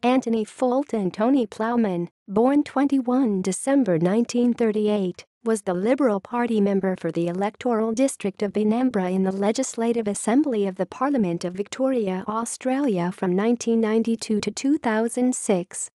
Antony Fulton Tony Plowman, born 21 December 1938, was the Liberal Party member for the electoral district of Benambra in the Legislative Assembly of the Parliament of Victoria, Australia from 1992 to 2006.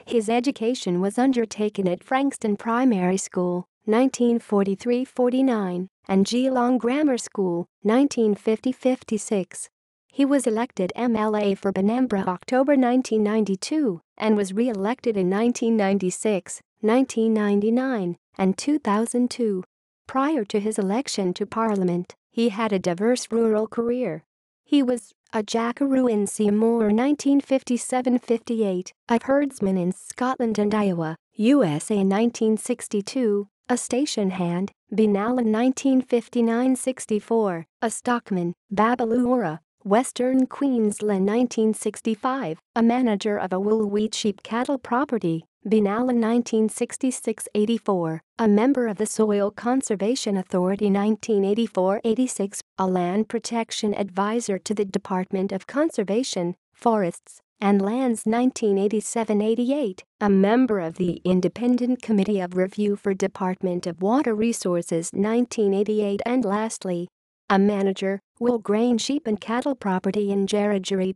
His education was undertaken at Frankston Primary School, 1943-49, and Geelong Grammar School, 1950-56. He was elected MLA for Benambra October 1992 and was re-elected in 1996, 1999, and 2002. Prior to his election to Parliament, he had a diverse rural career. He was a Jackaroo in Seymour 1957-58, a herdsman in Scotland and Iowa, USA 1962, a station hand, Benalla 1959-64, a stockman, Babiloora, Western Queensland 1965, a manager of a wool wheat sheep cattle property, Benalla 1966-84, a member of the Soil Conservation Authority 1984-86, a land protection advisor to the Department of Conservation, Forests, and Lands 1987-88, a member of the Independent Committee of Review for Department of Water Resources 1988, and lastly, a manager, wool grain sheep and cattle property in Jackaroo.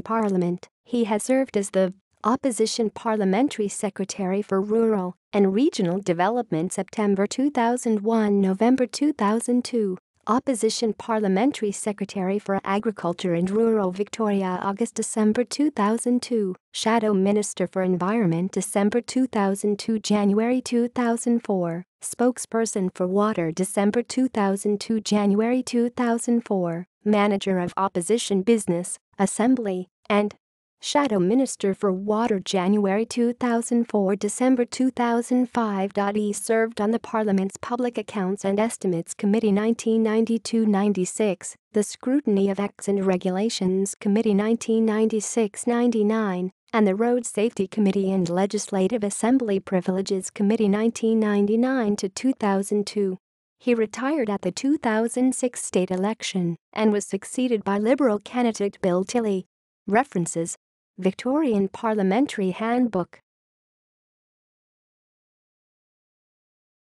Parliament. He has served as the Opposition Parliamentary Secretary for Rural and Regional Development September 2001 November 2002, Opposition Parliamentary Secretary for Agriculture and Rural Victoria August-December 2002, Shadow Minister for Environment December 2002 January 2004, Spokesperson for Water December 2002 January 2004, Manager of Opposition Business, Assembly, and Shadow Minister for Water January 2004 December 2005. He served on the Parliament's Public Accounts and Estimates Committee 1992-96, the Scrutiny of Acts and Regulations Committee 1996-99, and the Road Safety Committee and Legislative Assembly Privileges Committee 1999-2002. He retired at the 2006 state election and was succeeded by Liberal candidate Bill Tilley. References: Victorian Parliamentary Handbook.